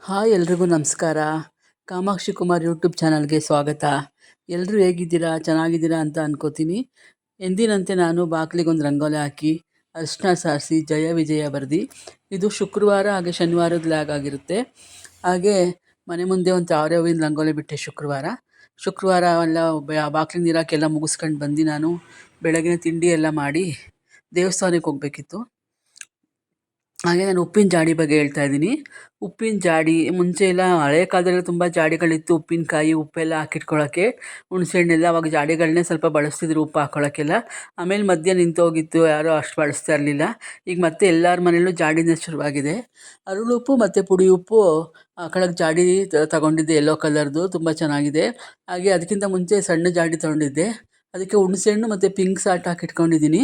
Hi ಎಲ್ರಿಗೂ ನಮಸ್ಕಾರ. Kamakshi Kumar YouTube ಚಾನಲ್ಗೆ ಸ್ವಾಗತ. ಎಲ್ಲರೂ ಹೇಗಿದ್ದೀರಾ? ಚೆನ್ನಾಗಿದ್ದೀರಾ ಅಂತ ಅನ್ಕೋತೀನಿ. ಎಂದಿನಂತೆ ನಾನು ಬಾಗಿಲಿಗೊಂದು ರಂಗೋಲಿ ಹಾಕಿ ಅರಿಶಿನ ಸಾರಿಸಿ ಜಯ ವಿಜಯ ಬರೆದು, ಇದು ಶುಕ್ರವಾರ ಹಾಗೆ ಶನಿವಾರದ ಲ್ಯಾಗ್ ಆಗಿರುತ್ತೆ. ಹಾಗೆ ಮನೆ ಮುಂದೆ ಒಂದು ತಾವರೆ ಹೂವಿನ ರಂಗೋಲಿ ಬಿಟ್ಟೆ ಶುಕ್ರವಾರ ಎಲ್ಲ ಬಾಗಿಲಿಗೆ ನೀರಾಕೆಲ್ಲ ಮುಗಿಸ್ಕೊಂಡು ಬಂದು ನಾನು ಬೆಳಗಿನ ತಿಂಡಿ ಎಲ್ಲ ಮಾಡಿ ದೇವಸ್ಥಾನಕ್ಕೆ ಹೋಗಬೇಕಿತ್ತು. ಹಾಗೆ ನಾನು ಉಪ್ಪಿನ ಜಾಡಿ ಬಗ್ಗೆ ಹೇಳ್ತಾ ಇದ್ದೀನಿ. ಉಪ್ಪಿನ ಜಾಡಿ ಮುಂಚೆ ಎಲ್ಲ ಹಳೆ ಕಾಲದಲ್ಲೆಲ್ಲ ತುಂಬ ಜಾಡಿಗಳಿತ್ತು. ಉಪ್ಪಿನಕಾಯಿ ಉಪ್ಪೆಲ್ಲ ಹಾಕಿಟ್ಕೊಳ್ಳೋಕ್ಕೆ ಹುಣಸೆಹಣ್ಣೆಲ್ಲ ಅವಾಗ ಜಾಡಿಗಳನ್ನೇ ಸ್ವಲ್ಪ ಬಳಸ್ತಿದ್ರು ಉಪ್ಪು ಹಾಕ್ಕೊಳ್ಳೋಕ್ಕೆಲ್ಲ. ಆಮೇಲೆ ಮಧ್ಯೆ ನಿಂತೋಗಿತ್ತು, ಯಾರೂ ಅಷ್ಟು ಬಳಸ್ತಾ ಇರಲಿಲ್ಲ. ಈಗ ಮತ್ತೆ ಎಲ್ಲರ ಮನೆಯಲ್ಲೂ ಜಾಡಿನೇ ಶುರುವಾಗಿದೆ. ಅರಳುಪ್ಪು ಮತ್ತು ಪುಡಿ ಉಪ್ಪು ಹಾಕೊಳ್ಳೋಕೆ ಜಾಡಿ ತಗೊಂಡಿದ್ದೆ, ಯೆಲ್ಲೋ ಕಲರ್ದು, ತುಂಬ ಚೆನ್ನಾಗಿದೆ. ಹಾಗೆ ಅದಕ್ಕಿಂತ ಮುಂಚೆ ಸಣ್ಣ ಜಾಡಿ ತೊಗೊಂಡಿದ್ದೆ, ಅದಕ್ಕೆ ಹುಣಸೆಹಣ್ಣು ಮತ್ತು ಪಿಂಕ್ ಸಾಲ್ಟ್ ಹಾಕಿ ಇಟ್ಕೊಂಡಿದ್ದೀನಿ.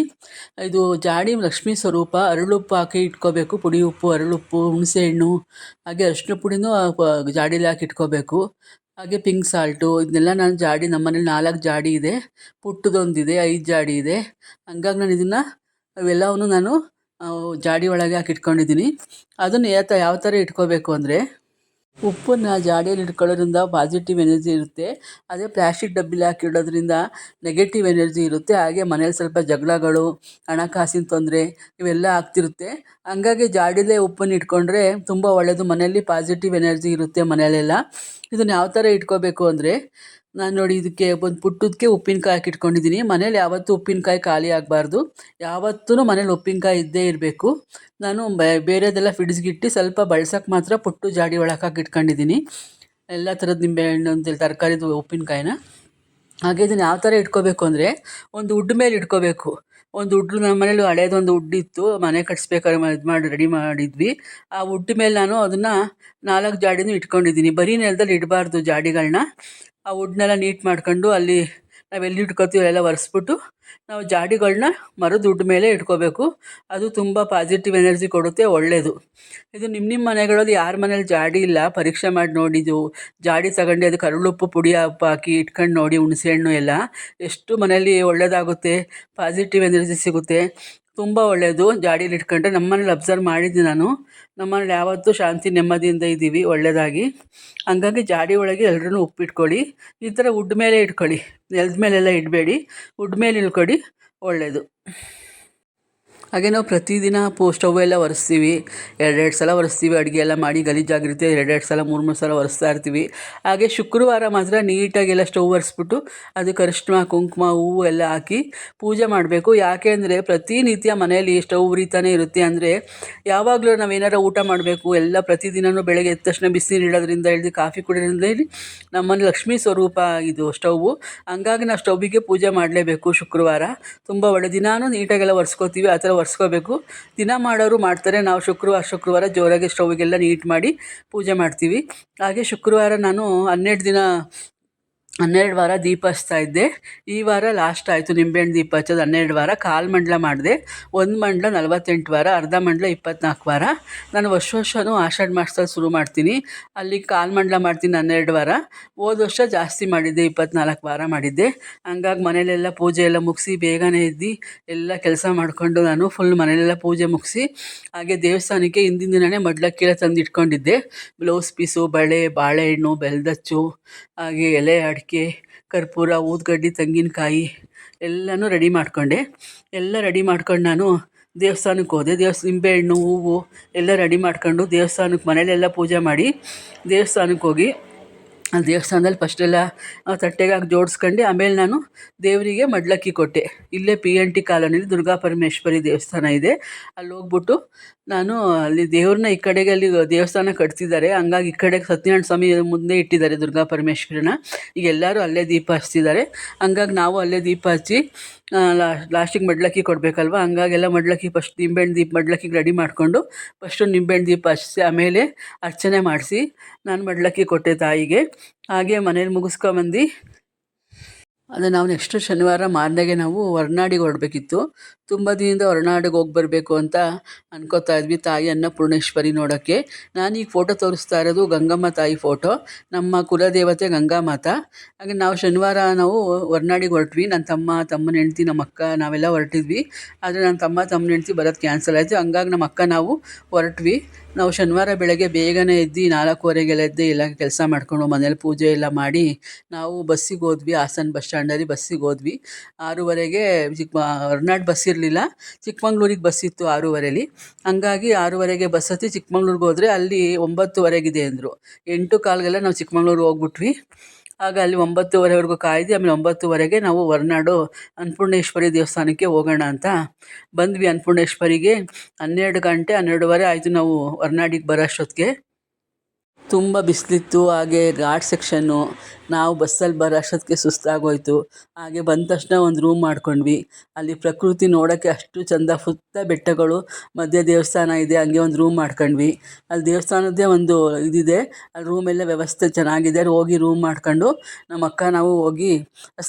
ಇದು ಜಾಡಿ ಲಕ್ಷ್ಮೀ ಸ್ವರೂಪ. ಅರಳುಪ್ಪು ಹಾಕಿ ಇಟ್ಕೋಬೇಕು, ಪುಡಿ ಉಪ್ಪು, ಅರಳುಪ್ಪು, ಹುಣಸೆಹಣ್ಣು, ಹಾಗೆ ಅರಿಶಿನ ಪುಡಿನೂ ಜಾಡೀಲಿ ಹಾಕಿ ಇಟ್ಕೋಬೇಕು. ಹಾಗೆ ಪಿಂಕ್ ಸಾಲ್ಟು, ಇದನ್ನೆಲ್ಲ ನಾನು ಜಾಡಿ, ನಮ್ಮನೇಲಿ 4 ಜಾಡಿ ಇದೆ, ಪುಟ್ಟದೊಂದಿದೆ, 5 ಜಾಡಿ ಇದೆ. ಹಂಗಾಗಿ ನಾನು ಇದನ್ನು ಅವೆಲ್ಲವನ್ನೂ ನಾನು ಜಾಡಿ ಒಳಗೆ ಹಾಕಿ ಇಟ್ಕೊಂಡಿದ್ದೀನಿ. ಅದನ್ನು ಯಾವ ಥರ ಇಟ್ಕೋಬೇಕು ಅಂದರೆ, ಉಪ್ಪನ್ನು ಜಾಡಿಯಲ್ಲಿ ಇಟ್ಕೊಳ್ಳೋದ್ರಿಂದ ಪಾಸಿಟಿವ್ ಎನರ್ಜಿ ಇರುತ್ತೆ. ಅದೇ ಪ್ಲ್ಯಾಸ್ಟಿಕ್ ಡಬ್ಬಿಲಿ ಹಾಕಿ ಇಡೋದ್ರಿಂದ ನೆಗೆಟಿವ್ ಎನರ್ಜಿ ಇರುತ್ತೆ. ಹಾಗೆ ಮನೇಲಿ ಸ್ವಲ್ಪ ಜಗಳಗಳು, ಹಣಕಾಸಿನ ತೊಂದರೆ ಇವೆಲ್ಲ ಆಗ್ತಿರುತ್ತೆ. ಹಂಗಾಗಿ ಜಾಡಿಲೇ ಉಪ್ಪನ್ನು ಇಟ್ಕೊಂಡ್ರೆ ತುಂಬ ಒಳ್ಳೆಯದು. ಮನೆಯಲ್ಲಿ ಪಾಸಿಟಿವ್ ಎನರ್ಜಿ ಇರುತ್ತೆ ಮನೆಯಲ್ಲೆಲ್ಲ. ಇದನ್ನು ಯಾವ ಥರ ಇಟ್ಕೋಬೇಕು ಅಂದರೆ, ನಾನು ನೋಡಿ ಇದಕ್ಕೆ ಒಂದು ಪುಟ್ಟದಕ್ಕೆ ಉಪ್ಪಿನಕಾಯಿ ಹಾಕಿ ಇಟ್ಕೊಂಡಿದ್ದೀನಿ. ಮನೇಲಿ ಯಾವತ್ತೂ ಉಪ್ಪಿನಕಾಯಿ ಖಾಲಿ ಆಗಬಾರ್ದು, ಯಾವತ್ತೂ ಮನೇಲಿ ಉಪ್ಪಿನಕಾಯಿ ಇದ್ದೇ ಇರಬೇಕು. ನಾನು ಬೇರೆದೆಲ್ಲ ಫ್ರಿಡ್ಜ್ಗಿಟ್ಟು ಸ್ವಲ್ಪ ಬಳಸೋಕ್ಕೆ ಮಾತ್ರ ಪುಟ್ಟು ಜಾಡಿ ಒಳಗೆ ಹಾಕಿ ಇಟ್ಕೊಂಡಿದ್ದೀನಿ, ಎಲ್ಲ ಥರದ ನಿಂಬೆಹಣ್ಣು ಅಂತೇಳಿ ತರಕಾರಿದು ಉಪ್ಪಿನಕಾಯಿನ. ಹಾಗೆ ಇದನ್ನು ಯಾವ ಥರ ಇಟ್ಕೋಬೇಕು ಅಂದರೆ, ಒಂದು ಉಡ್ ಮೇಲೆ ಇಟ್ಕೋಬೇಕು. ಒಂದು ಉಡ್ಡು, ನಮ್ಮ ಮನೇಲಿ ಹಳೇದೊಂದು ಉಡ್ಡಿತ್ತು, ಮನೆ ಕಟ್ಸ್ಬೇಕಾದ್ರೆ ಇದು ಮಾಡಿ ರೆಡಿ ಮಾಡಿದ್ವಿ. ಆ ಉಡ್ ಮೇಲೆ ನಾನು ಅದನ್ನು 4 ಜಾಡಿನೂ ಇಟ್ಕೊಂಡಿದ್ದೀನಿ. ಬರೀ ನೆಲದಲ್ಲಿ ಇಡಬಾರ್ದು ಜಾಡಿಗಳನ್ನ. ಆ ಉಡ್ನೆಲ್ಲ ನೀಟ್ ಮಾಡ್ಕೊಂಡು ಅಲ್ಲಿ ನಾವೆಲ್ಲಿ ಇಟ್ಕೊತೀವಿ ಅಲ್ಲೆಲ್ಲ ಒರೆಸ್ಬಿಟ್ಟು ನಾವು ಜಾಡಿಗಳನ್ನ ಮರದ ಉಡ್ ಮೇಲೆ ಇಟ್ಕೋಬೇಕು. ಅದು ತುಂಬ ಪಾಸಿಟಿವ್ ಎನರ್ಜಿ ಕೊಡುತ್ತೆ, ಒಳ್ಳೆಯದು. ಇದು ನಿಮ್ಮ ಮನೆಗಳಲ್ಲಿ ಯಾರ ಮನೇಲಿ ಜಾಡಿ ಇಲ್ಲ ಪರೀಕ್ಷೆ ಮಾಡಿ ನೋಡಿದ್ದು, ಜಾಡಿ ತಗೊಂಡು ಅದಕ್ಕೆ ಅರಳುಪ್ಪು ಪುಡಿ ಉಪ್ಪು ಹಾಕಿ ಇಟ್ಕೊಂಡು ನೋಡಿ, ಹುಣಸೆಹಣ್ಣು ಎಲ್ಲ, ಎಷ್ಟು ಮನೇಲಿ ಒಳ್ಳೆಯದಾಗುತ್ತೆ, ಪಾಸಿಟಿವ್ ಎನರ್ಜಿ ಸಿಗುತ್ತೆ, ತುಂಬ ಒಳ್ಳೆಯದು. ಜಾಡೀಲಿ ಇಟ್ಕೊಂಡ್ರೆ ನಮ್ಮ ಮನೇಲಿ ಅಬ್ಸರ್ವ್ ಮಾಡಿದ್ದೀನಿ ನಾನು. ನಮ್ಮ ಮನೇಲಿ ಯಾವತ್ತೂ ಶಾಂತಿ ನೆಮ್ಮದಿಯಿಂದ ಇದ್ದೀವಿ ಒಳ್ಳೆಯದಾಗಿ. ಹಂಗಾಗಿ ಜಾಡಿ ಒಳಗೆ ಎಲ್ಲರೂ ಉಪ್ಪಿಟ್ಕೊಳ್ಳಿ. ಈ ಥರ ಉಡ್ ಮೇಲೆ ಇಟ್ಕೊಳ್ಳಿ, ನೆಲದ ಮೇಲೆಲ್ಲ ಇಡಬೇಡಿ, ಉಡ್ ಮೇಲೆ ಇಳ್ಕೊಳ್ಳಿ, ಒಳ್ಳೆಯದು. ಹಾಗೆ ನಾವು ಪ್ರತಿದಿನ ಸ್ಟವ್ ಎಲ್ಲ ಒರೆಸ್ತೀವಿ, 2 ಸಲ ಒರೆಸ್ತೀವಿ. ಅಡುಗೆ ಎಲ್ಲ ಮಾಡಿ ಗಲೀಜಾಗಿರುತ್ತೆ, 2 ಸಲ 3 ಸಲ ಒರೆಸ್ತಾ ಇರ್ತೀವಿ. ಹಾಗೆ ಶುಕ್ರವಾರ ಮಾತ್ರ ನೀಟಾಗೆಲ್ಲ ಸ್ಟವ್ ಒರೆಸ್ಬಿಟ್ಟು ಅದಕ್ಕೆ ಅರಿಶಿನ ಕುಂಕುಮ ಹೂವು ಎಲ್ಲ ಹಾಕಿ ಪೂಜೆ ಮಾಡಬೇಕು. ಯಾಕೆ ಅಂದರೆ ಪ್ರತಿನಿತ್ಯ ಮನೆಯಲ್ಲಿ ಸ್ಟವ್ ಉರಿತಾನೆ ಇರುತ್ತೆ. ಅಂದರೆ ಯಾವಾಗಲೂ ನಾವೇನಾರು ಊಟ ಮಾಡಬೇಕು, ಎಲ್ಲ ಪ್ರತಿದಿನವೂ ಬೆಳಗ್ಗೆ ಎದ್ದ ತಕ್ಷಣ ಬಿಸಿನೀರು ಇಡೋದ್ರಿಂದ ಹಿಡಿದು ಕಾಫಿ ಕುಡಿಯೋದ್ರಿಂದ ಹೇಳಿ ನಮ್ಮಲ್ಲಿ ಲಕ್ಷ್ಮೀ ಸ್ವರೂಪ ಇದು ಸ್ಟವ್ವು. ಹಂಗಾಗಿ ನಾವು ಸ್ಟವ್ವಿಗೆ ಪೂಜೆ ಮಾಡಲೇಬೇಕು. ಶುಕ್ರವಾರ ತುಂಬ ಒಳ್ಳೆ ದಿನಾನೂ ನೀಟಾಗೆಲ್ಲ ಒರೆಸ್ಕೋತೀವಿ. ಆ ಥರ ಒರೆಸ್ಕೋಬೇಕು. ದಿನ ಮಾಡೋರು ಮಾಡ್ತಾರೆ, ನಾವು ಶುಕ್ರವಾರ ಜೋರಾಗಿ ಸ್ಟವ್ಗೆಲ್ಲ ನೀಟ್ ಮಾಡಿ ಪೂಜೆ ಮಾಡ್ತೀವಿ. ಹಾಗೆ ಶುಕ್ರವಾರ ನಾನು 12 ವಾರ ದೀಪ ಹಚ್ತಾ ಇದ್ದೆ. ಈ ವಾರ ಲಾಸ್ಟ್ ಆಯಿತು ನಿಂಬೆಹಣ್ಣು ದೀಪ ಹಚ್ಚೋದು. 12 ವಾರ, ಕಾಲು ಮಂಡಲ ಮಾಡಿದೆ. 1 ಮಂಡಲ 48 ವಾರ, ಅರ್ಧ ಮಂಡಲ 24 ವಾರ. ನಾನು ವರ್ಷನೂ ಆಷಾಢ ಮಾಸದಲ್ಲಿ ಶುರು ಮಾಡ್ತೀನಿ, ಅಲ್ಲಿ ಕಾಲು ಮಂಡಲ ಮಾಡ್ತೀನಿ 12 ವಾರ. ಹೋದ ವರ್ಷ ಜಾಸ್ತಿ ಮಾಡಿದ್ದೆ, 24 ವಾರ ಮಾಡಿದ್ದೆ. ಹಂಗಾಗಿ ಮನೇಲೆಲ್ಲ ಪೂಜೆ ಎಲ್ಲ ಮುಗಿಸಿ ಬೇಗನೆ ಎದ್ದು ಎಲ್ಲ ಕೆಲಸ ಮಾಡಿಕೊಂಡು ನಾನು ಫುಲ್ ಮನೇಲೆಲ್ಲ ಪೂಜೆ ಮುಗಿಸಿ, ಹಾಗೆ ದೇವಸ್ಥಾನಕ್ಕೆ ಹಿಂದಿನ ದಿನವೇ ಮಡ್ಲಕ್ಕಿಲ್ಲ ತಂದು ಇಟ್ಕೊಂಡಿದ್ದೆ. ಬ್ಲೌಸ್ ಪೀಸು, ಬಳೆ, ಬಾಳೆಹಣ್ಣು, ಬೆಲ್ದಚ್ಚು, ಹಾಗೆ ಎಲೆ, ಅಡಿಕೆ, ಕರ್ಪೂರ, ಊದ್ಗಡ್ಡಿ, ತೆಂಗಿನಕಾಯಿ ಎಲ್ಲನೂ ರೆಡಿ ಮಾಡಿಕೊಂಡೆ. ಎಲ್ಲ ರೆಡಿ ಮಾಡ್ಕೊಂಡು ನಾನು ದೇವಸ್ಥಾನಕ್ಕೆ ಹೋದೆ. ನಿಂಬೆಹಣ್ಣು, ಹೂವು ಎಲ್ಲ ರೆಡಿ ಮಾಡ್ಕೊಂಡು ದೇವಸ್ಥಾನಕ್ಕೆ, ಮನೇಲೆಲ್ಲ ಪೂಜೆ ಮಾಡಿ ದೇವಸ್ಥಾನಕ್ಕೆ ಹೋಗಿ ಆ ದೇವಸ್ಥಾನದಲ್ಲಿ ಫಸ್ಟೆಲ್ಲ ತಟ್ಟೆಗೆ ಹಾಕಿ ಜೋಡಿಸ್ಕೊಂಡು ಆಮೇಲೆ ನಾನು ದೇವರಿಗೆ ಮಡ್ಲಕ್ಕಿ ಕೊಟ್ಟೆ. ಇಲ್ಲೇ PNT ಕಾಲೋನಿಲಿ ದುರ್ಗಾ ಪರಮೇಶ್ವರಿ ದೇವಸ್ಥಾನ ಇದೆ, ಅಲ್ಲಿ ಹೋಗ್ಬಿಟ್ಟು ನಾನು ಅಲ್ಲಿ ದೇವ್ರನ್ನ ಈ ಕಡೆಗೆ, ಅಲ್ಲಿ ದೇವಸ್ಥಾನ ಕಟ್ತಿದ್ದಾರೆ, ಹಂಗಾಗಿ ಈ ಕಡೆಗೆ ಸತ್ಯನಾರಾಯಣ ಸ್ವಾಮಿ ಮುಂದೆ ಇಟ್ಟಿದ್ದಾರೆ ದುರ್ಗಾ ಪರಮೇಶ್ವರನ. ಈಗ ಎಲ್ಲರೂ ಅಲ್ಲೇ ದೀಪ ಹಚ್ತಿದ್ದಾರೆ. ಹಂಗಾಗಿ ನಾವು ಅಲ್ಲೇ ದೀಪ ಹಚ್ಚಿ ಲಾಸ್ಟಿಗೆ ಮಡ್ಲಕ್ಕಿ ಕೊಡಬೇಕಲ್ವ, ಹಂಗಾಗೆಲ್ಲ ಮಡ್ಲಕ್ಕಿ ಫಸ್ಟ್ ನಿಂಬೆಹಣ್ಣು ದೀಪ ಮಡ್ಲಕ್ಕಿಗೆ ರೆಡಿ ಮಾಡಿಕೊಂಡು ಫಸ್ಟು ನಿಂಬೆಹಣ್ಣು ದೀಪ ಹಚ್ಚಿಸಿ ಆಮೇಲೆ ಅರ್ಚನೆ ಮಾಡಿಸಿ ನಾನು ಮಡ್ಲಕ್ಕಿ ಕೊಟ್ಟೆ ತಾಯಿಗೆ. ಹಾಗೆ ಮನೇಲಿ ಮುಗಿಸ್ಕೊಂಬಂದು ಅದೇ ನಾವು ನೆಕ್ಸ್ಟ್ ಶನಿವಾರ ಮಾರನೆಗೆ ನಾವು ಹೊರನಾಡಿಗೆ ಹೊರಡಬೇಕಿತ್ತು. ತುಂಬ ದಿನದಿಂದ ಹೊರನಾಡಿಗೆ ಹೋಗಿ ಬರಬೇಕು ಅಂತ ಅನ್ಕೋತಾ ಇದ್ವಿ, ತಾಯಿ ಅನ್ನಪೂರ್ಣೇಶ್ವರಿ ನೋಡೋಕ್ಕೆ. ನಾನೀಗ ಫೋಟೋ ತೋರಿಸ್ತಾ ಇರೋದು ಗಂಗಮ್ಮ ತಾಯಿ ಫೋಟೋ, ನಮ್ಮ ಕುಲದೇವತೆ ಗಂಗಾಮಾತ. ಹಾಗೆ ನಾವು ಶನಿವಾರ ನಾವು ಹೊರನಾಡಿಗೆ ಹೊರಟ್ವಿ. ನನ್ನ ತಮ್ಮನ ಹೆಂಡ್ತಿ, ನಮ್ಮ ಅಕ್ಕ, ನಾವೆಲ್ಲ ಹೊರಟಿದ್ವಿ. ಆದರೆ ನನ್ನ ತಮ್ಮನ ಹೆಂಡ್ತಿ ಬರೋದು ಕ್ಯಾನ್ಸಲ್ ಆಯಿತು. ಹಂಗಾಗಿ ನಮ್ಮ ಅಕ್ಕ ನಾವು ಹೊರಟ್ವಿ. ನಾವು ಶನಿವಾರ ಬೆಳಗ್ಗೆ ಬೇಗನೆ ಎದ್ದು 4:15ಗೆಲ್ಲ ಎದ್ದು ಎಲ್ಲ ಕೆಲಸ ಮಾಡಿಕೊಂಡು ಮನೇಲಿ ಪೂಜೆ ಎಲ್ಲ ಮಾಡಿ ನಾವು ಬಸ್ಸಿಗೆ ಹೋದ್ವಿ. ಹಾಸನ ಬಸ್ ಸ್ಟ್ಯಾಂಡಲ್ಲಿ ಬಸ್ಸಿಗೆ ಹೋದ್ವಿ. 6:30ಗೆ ಹೊರನಾಡು ಬಸ್ ಇರಲಿಲ್ಲ, ಚಿಕ್ಕಮಂಗ್ಳೂರಿಗೆ ಬಸ್ ಇತ್ತು 6:30ಲಿ. ಹಂಗಾಗಿ 6:30ಗೆ ಬಸ್ ಹತ್ತಿ ಚಿಕ್ಕಮಂಗ್ಳೂರಿಗೆ ಹೋದರೆ ಅಲ್ಲಿ 9:15 ಅಂದರು. 8:15ಗೆಲ್ಲ ನಾವು ಚಿಕ್ಕಮಂಗ್ಳೂರಿಗೆ ಹೋಗ್ಬಿಟ್ವಿ. ಆಗ ಅಲ್ಲಿ 9:30ವರೆಗೂ ಕಾಯ್ದು ಆಮೇಲೆ 9:30ಗೆ ನಾವು ಹೊರನಾಡು ಅನ್ನಪೂರ್ಣೇಶ್ವರಿ ದೇವಸ್ಥಾನಕ್ಕೆ ಹೋಗೋಣ ಅಂತ ಬಂದ್ವಿ. ಅನ್ನಪೂರ್ಣೇಶ್ವರಿಗೆ 12 ಗಂಟೆ 12:30 ಆಯಿತು ನಾವು ಹೊರನಾಡಿಗೆ ಬರೋ ಅಷ್ಟೊತ್ತಿಗೆ. ತುಂಬ ಬಿಸಿಲಿತ್ತು. ಹಾಗೆ ಘಾಟ್ ಸೆಕ್ಷನ್ನು. ನಾವು ಬಸ್ಸಲ್ಲಿ ಬರೋ ಅಷ್ಟೊತ್ತಿಗೆ ಸುಸ್ತಾಗೋಯಿತು. ಹಾಗೆ ಬಂದ ತಕ್ಷಣ ಒಂದು ರೂಮ್ ಮಾಡ್ಕೊಂಡ್ವಿ. ಅಲ್ಲಿ ಪ್ರಕೃತಿ ನೋಡೋಕ್ಕೆ ಅಷ್ಟು ಚೆಂದ, ಸುತ್ತ ಬೆಟ್ಟಗಳು, ಮಧ್ಯೆ ದೇವಸ್ಥಾನ ಇದೆ. ಹಂಗೆ ಒಂದು ರೂಮ್ ಮಾಡ್ಕೊಂಡ್ವಿ. ಅಲ್ಲಿ ದೇವಸ್ಥಾನದ್ದೇ ಒಂದು ಇದಿದೆ, ಅಲ್ಲಿ ರೂಮೆಲ್ಲ ವ್ಯವಸ್ಥೆ ಚೆನ್ನಾಗಿದೆ. ಅಲ್ಲಿ ಹೋಗಿ ರೂಮ್ ಮಾಡ್ಕೊಂಡು ನಮ್ಮ ಅಕ್ಕ ನಾವು ಹೋಗಿ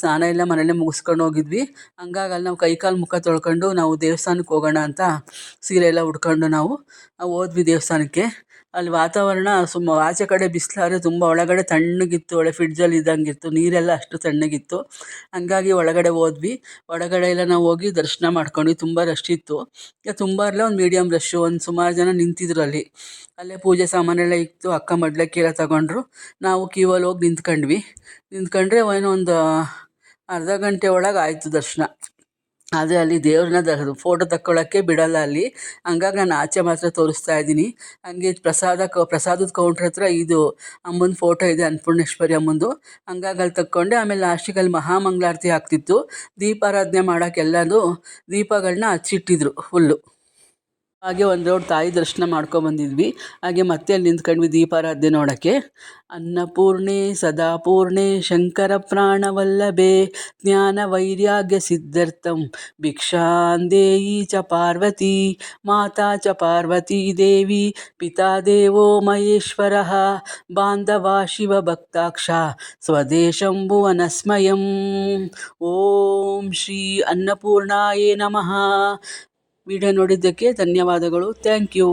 ಸ್ನಾನ ಎಲ್ಲ ಮನೆಯಲ್ಲೇ ಮುಗಿಸ್ಕೊಂಡು ಹೋಗಿದ್ವಿ. ಹಂಗಾಗಿ ಅಲ್ಲಿ ನಾವು ಕೈಕಾಲು ಮುಖ ತೊಳ್ಕೊಂಡು ನಾವು ದೇವಸ್ಥಾನಕ್ಕೆ ಹೋಗೋಣ ಅಂತ ಸೀರೆ ಎಲ್ಲ ಉಟ್ಕೊಂಡು ನಾವು ಹೋದ್ವಿ ದೇವಸ್ಥಾನಕ್ಕೆ. ಅಲ್ಲಿ ವಾತಾವರಣ ಆಚೆ ಕಡೆ ಬಿಸಿಲಾದ್ರೆ ತುಂಬ, ಒಳಗಡೆ ತಣ್ಣಗಿತ್ತು. ಒಳ್ಳೆ ಫ್ರಿಡ್ಜಲ್ಲಿ ಇದ್ದಂಗಿತ್ತು. ನೀರೆಲ್ಲ ಅಷ್ಟು ತಣ್ಣಗಿತ್ತು. ಹಂಗಾಗಿ ಒಳಗಡೆ ಹೋದ್ವಿ. ಒಳಗಡೆ ಎಲ್ಲ ನಾವು ಹೋಗಿ ದರ್ಶನ ಮಾಡ್ಕೊಂಡ್ವಿ. ತುಂಬ ರಶ್ ಇತ್ತು. ತುಂಬ ಅಲ್ಲ, ಒಂದು ಮೀಡಿಯಮ್ ರಶ್ಶು. ಒಂದು ಸುಮಾರು ಜನ ನಿಂತಿದ್ರು ಅಲ್ಲಿ. ಅಲ್ಲೇ ಪೂಜೆ ಸಾಮಾನೆಲ್ಲ ಇತ್ತು. ಅಕ್ಕ ಮಡ್ಲಕ್ಕಿ ಎಲ್ಲ ತಗೊಂಡ್ರು. ನಾವು ಕ್ಯೂವಲ್ಲಿ ಹೋಗಿ ನಿಂತ್ಕೊಂಡ್ರೆ ಏನೋ ಒಂದು ಅರ್ಧ ಗಂಟೆ ಒಳಗೆ ಆಯಿತು ದರ್ಶನ. ಆದರೆ ಅಲ್ಲಿ ದೇವ್ರನ್ನ ಫೋಟೋ ತಕ್ಕೊಳ್ಳೋಕ್ಕೆ ಬಿಡಲ್ಲ ಅಲ್ಲಿ. ಹಂಗಾಗಿ ನಾನು ಆಚೆ ಮಾತ್ರ ತೋರಿಸ್ತಾ ಇದ್ದೀನಿ. ಹಂಗೆ ಪ್ರಸಾದದ ಕೌಂಟ್ರ್ ಹತ್ರ ಇದು ಅಮ್ಮನ ಫೋಟೋ ಇದೆ, ಅನ್ನಪೂರ್ಣೇಶ್ವರಿ ಅಮ್ಮಂದು. ಹಂಗಾಗಿ ಅಲ್ಲಿ ತಕ್ಕೊಂಡೆ. ಆಮೇಲೆ ಲಾಸ್ಟಿಗೆ ಅಲ್ಲಿ ಮಹಾಮಂಗಳಾರತಿ ಆಗ್ತಿತ್ತು. ದೀಪಾರಾಧನೆ ಮಾಡೋಕ್ಕೆಲ್ಲದು ದೀಪಗಳನ್ನ ಹಚ್ಚಿಟ್ಟಿದ್ರು ಫುಲ್ಲು. ಹಾಗೆ ಒಂದು ರೌಂಡ್ ತಾಯಿ ದರ್ಶನ ಮಾಡ್ಕೊಂಬಂದಿದ್ವಿ. ಹಾಗೆ ಮತ್ತೆ ಅಲ್ಲಿ ನಿಂತ್ಕೊಂಡ್ವಿ ದೀಪಾರಾಧನೆ ನೋಡೋಕ್ಕೆ. ಅನ್ನಪೂರ್ಣೆ ಸದಾಪೂರ್ಣೆ ಶಂಕರ ಪ್ರಾಣವಲ್ಲಭೆ ಜ್ಞಾನ ವೈರಾಗ್ಯ ಸಿದ್ಧಾರ್ಥಂ ಭಿಕ್ಷಾಂದೇಯಿ ಚ ಪಾರ್ವತಿ ಮಾತಾ ಚ ಪಾರ್ವತಿ ದೇವಿ ಪಿತಾ ದೇವೋ ಮಹೇಶ್ವರಃ ಬಾಂಧವಾ ಶಿವ ಭಕ್ತಾಕ್ಷ ಸ್ವದೇಶಂ ಭುವನಸ್ಮಯಂ. ಓಂ ಶ್ರೀ ಅನ್ನಪೂರ್ಣಾಯೇ ನಮಃ. ವಿಡಿಯೋ ನೋಡಿದ್ದಕ್ಕೆ ಧನ್ಯವಾದಗಳು. Thank you.